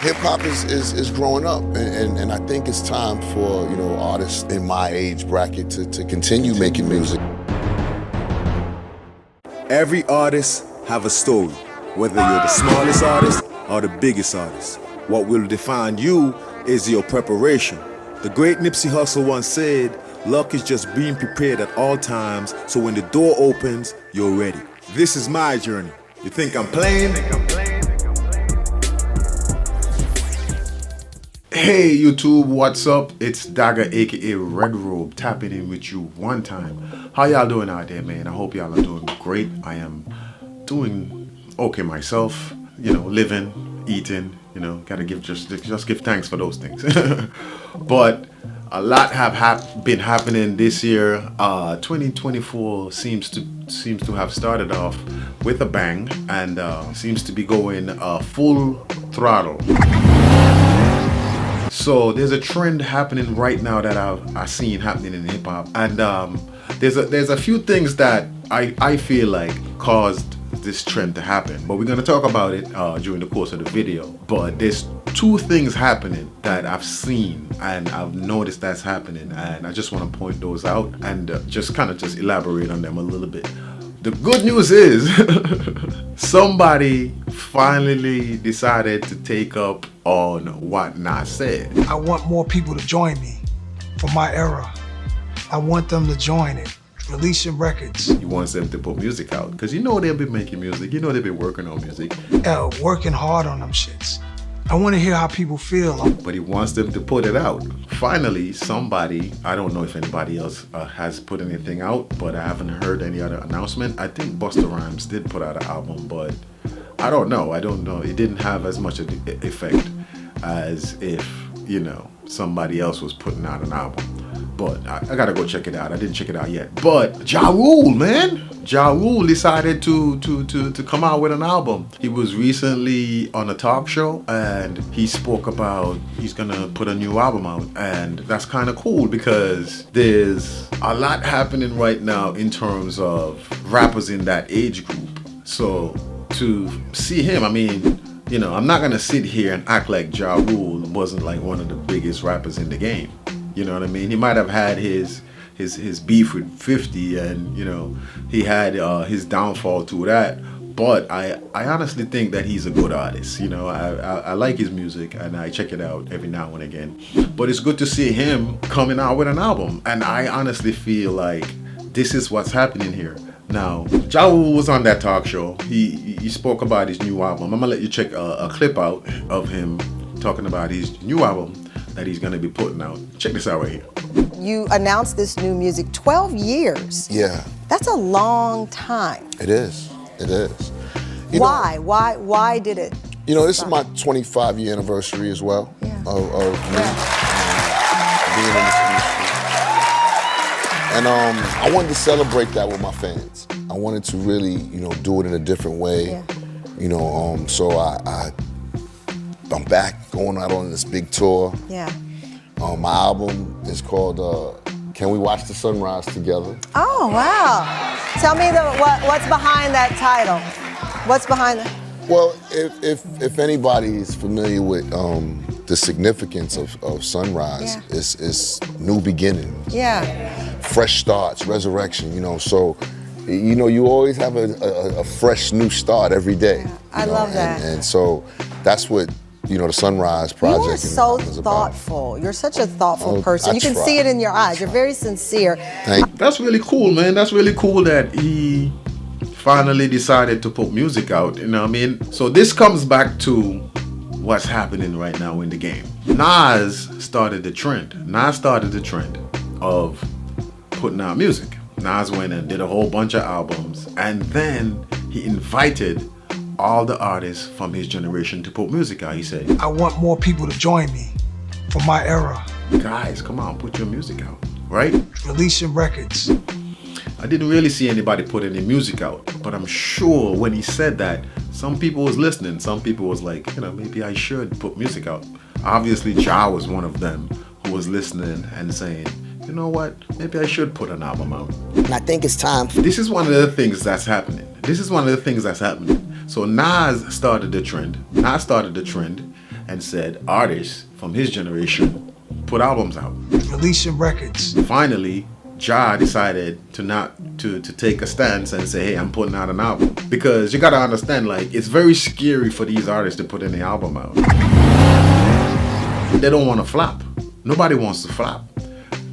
Hip hop is growing up, and I think it's time for artists in my age bracket to continue making music. Every artist have a story, whether you're the smallest artist or the biggest artist. What will define you is your preparation. The great Nipsey Hussle once said, luck is just being prepared at all times, so when the door opens, you're ready. This is my journey. You think I'm playing? Hey YouTube, what's up? It's Dagger aka Red Robe tapping in with you one time. How y'all doing out there, man? I hope y'all are doing great. I am doing okay myself, living, eating, gotta just give thanks for those things. But a lot have been happening this year. 2024 seems to have started off with a bang and seems to be going full throttle. So there's a trend happening right now that I've seen happening in hip hop, and there's a few things that I feel like caused this trend to happen. But we're gonna talk about it during the course of the video. But there's two things happening that I've seen and I've noticed that's happening, and I just want to point those out and just elaborate on them a little bit. The good news is somebody finally decided to take up on what Nas said. I want more people to join me for my era. I want them to join it. Releasing records. He wants them to put music out because they've been making music. They've been working on music. Working hard on them shits. I want to hear how people feel. But he wants them to put it out. Finally, somebody, I don't know if anybody else has put anything out, but I haven't heard any other announcement. I think Busta Rhymes did put out an album, but I don't know. It didn't have as much of the effect as if, somebody else was putting out an album. But I gotta go check it out. I didn't check it out yet. But Ja Rule, man. Ja Rule decided to come out with an album. He was recently on a talk show and he spoke about he's gonna put a new album out. And that's kind of cool because there's a lot happening right now in terms of rappers in that age group. So to see him, I'm not gonna sit here and act like Ja Rule wasn't like one of the biggest rappers in the game. You know what I mean? He might have had his beef with 50 and, he had his downfall to that. But I honestly think that he's a good artist. I like his music and I check it out every now and again. But it's good to see him coming out with an album. And I honestly feel like this is what's happening here. Now, Ja Rule was on that talk show. He spoke about his new album. I'm going to let you check a clip out of him talking about his new album that he's gonna be putting out. Check this out right here. You announced this new music 12 years. Yeah. That's a long time. It is. Why? Why did it? This is my 25-year anniversary as well of me being in this industry. And I wanted to celebrate that with my fans. I wanted to really, do it in a different way. Yeah. So I'm back going out on this big tour. Yeah. My album is called Can We Watch the Sunrise Together? Oh, wow. Tell me what's behind that title. What's behind that? Well, if anybody is familiar with the significance of sunrise, it's new beginnings. Yeah. Fresh starts, resurrection, so you always have a fresh new start every day. Yeah, I love that. And so that's what the Sunrise Project. You are so thoughtful. You're such a thoughtful person. You can see it in your eyes. You're very sincere. That's really cool, man. That's really cool that he finally decided to put music out. So this comes back to what's happening right now in the game. Nas started the trend. Nas started the trend of putting out music. Nas went and did a whole bunch of albums, and then he invited all the artists from his generation to put music out. He said, I want more people to join me for my era. Guys, come on, put your music out, right? Releasing records. I didn't really see anybody put any music out, but I'm sure when he said that, some people was listening. Some people was like, maybe I should put music out. Obviously, Ja was one of them who was listening and saying, you know what, maybe I should put an album out. And I think it's time. This is one of the things that's happening. So Nas started the trend. and said artists from his generation put albums out. Releasing records. Finally, Ja decided to take a stance and say, hey, I'm putting out an album. Because you gotta understand, like, it's very scary for these artists to put any album out. They don't want to flop. Nobody wants to flop.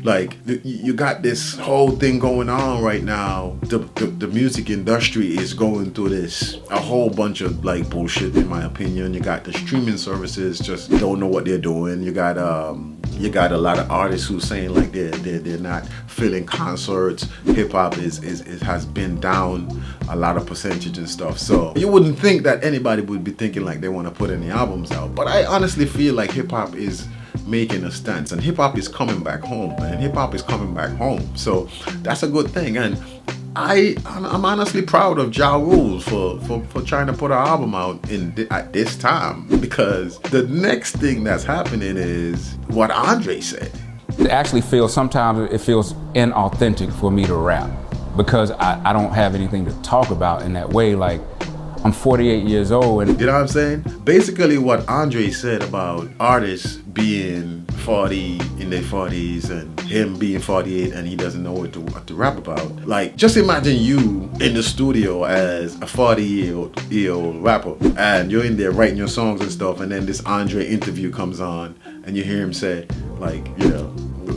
Like, you got this whole thing going on right now. The music industry is going through a whole bunch of like bullshit, in my opinion. You got the streaming services just don't know what they're doing. You got a lot of artists who saying like they're not filling concerts. Hip hop has been down a lot of percentage and stuff. So you wouldn't think that anybody would be thinking like they want to put any albums out. But I honestly feel like hip hop is making a stance, and hip hop is coming back home, man. Hip hop is coming back home, so that's a good thing. And I'm honestly proud of Ja Rule for trying to put an album out at this time, because the next thing that's happening is what Andre said. It actually feels, sometimes it feels inauthentic for me to rap, because I don't have anything to talk about in that way. Like, I'm 48 years old, and you know what I'm saying? Basically what Andre said about artists being 40 in their 40s and him being 48 and he doesn't know what to rap about. Like, just imagine you in the studio as a 40-year-old rapper, and you're in there writing your songs and stuff, and then this Andre interview comes on and you hear him say, like, you know,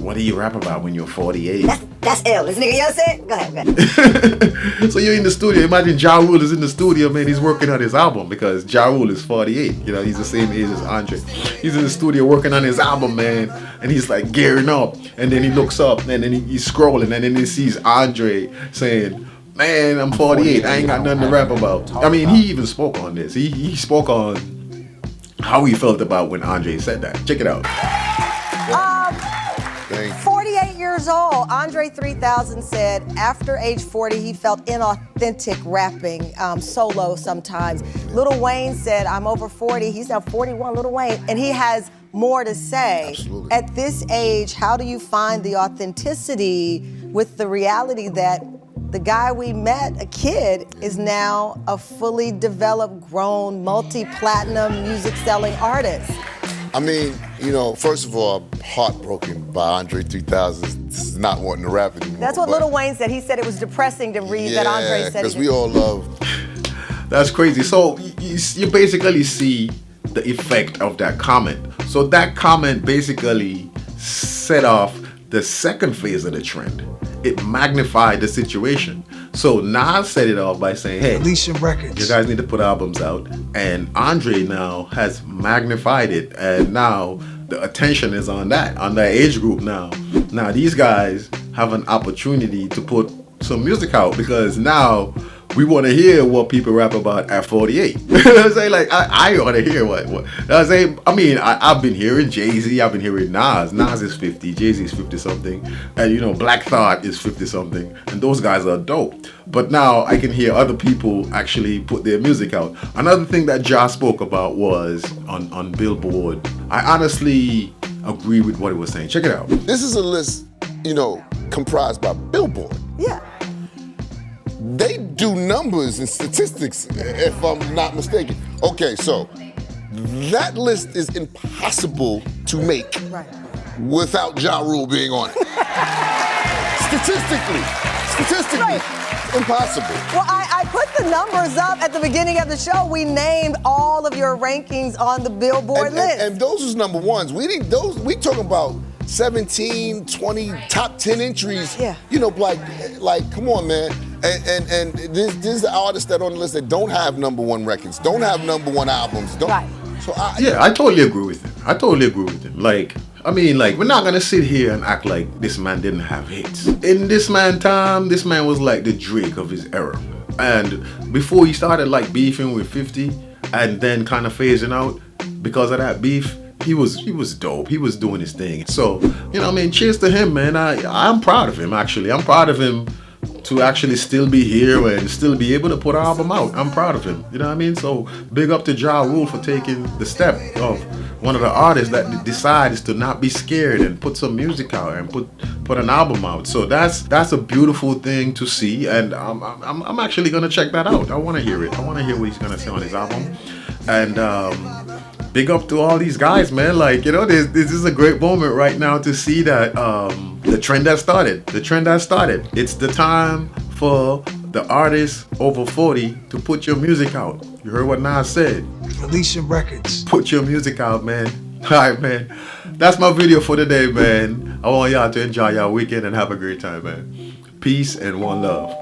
what do you rap about when you're 48? That's ill. This nigga, you know what I'm saying? Go ahead. So you're in the studio. Imagine Ja Rule is in the studio, man. He's working on his album, because Ja Rule is 48. You know, he's the same age as Andre. He's in the studio working on his album, man. And he's like gearing up. And then he looks up and then he's scrolling. And then he sees Andre saying, man, I'm 48. I ain't got nothing to rap about. I mean, he even spoke on this. He spoke on how he felt about when Andre said that. Check it out. 48 years old, Andre 3000 said after age 40 he felt inauthentic rapping solo sometimes. Lil Wayne said, I'm over 40, he's now 41, Lil Wayne, and he has more to say. Absolutely. At this age, how do you find the authenticity with the reality that the guy we met, a kid, is now a fully developed, grown, multi-platinum music-selling artist? I mean, you know, first of all, I'm heartbroken by Andre 3000 not wanting to rap anymore. That's what Lil Wayne said. He said it was depressing to read that Andre said. Because we all love. That's crazy. So you basically see the effect of that comment. So that comment basically set off the second phase of the trend. It magnified the situation. So Nas set it off by saying, hey, Releasing records. you guys need to put albums out. And Andre now has magnified it. And now the attention is on that age group now. Now these guys have an opportunity to put some music out, because now we want to hear what people rap about at 48. I say, like, I want to hear what I say. I mean, I've been hearing Jay-Z, I've been hearing Nas. Nas is 50, Jay-Z is 50 something, and you know, Black Thought is 50 something, and those guys are dope. But now I can hear other people actually put their music out. Another thing that Ja spoke about was on Billboard. I honestly agree with what he was saying. Check it out. This is a list, you know, comprised by Billboard. Yeah. They do numbers and statistics, if I'm not mistaken. Okay, so that list is impossible to make without Ja Rule being on it. Statistically, impossible. Well, I put the numbers up at the beginning of the show. We named all of your rankings on the Billboard list. And those was number ones. We didn't, those, we talking about 17, 20, top 10 entries. Yeah. You know, like come on, man. And this is the artists that on the list that don't have number one records, don't have number one albums. Don't. Right. So I totally agree with him. Like, I mean, like, we're not gonna sit here and act like this man didn't have hits. In this man's time, this man was like the Drake of his era. And before he started like beefing with 50 and then kind of phasing out because of that beef, he was dope. He was doing his thing. So, you know what I mean, cheers to him, man. I'm proud of him, actually. I'm proud of him to actually still be here and still be able to put an album out. I'm proud of him. You know what I mean? So big up to Ja Rule for taking the step of one of the artists that decides to not be scared and put some music out and put an album out. So that's a beautiful thing to see, and I'm actually gonna check that out. I want to hear it. I want to hear what he's gonna say on his album. And big up to all these guys, man. Like, you know, this is a great moment right now to see that the trend has started. The trend has started. It's the time for the artists over 40 to put your music out. You heard what Nas said. Release your records. Put your music out, man. All right, man. That's my video for today, man. I want y'all to enjoy y'all weekend and have a great time, man. Peace and one love.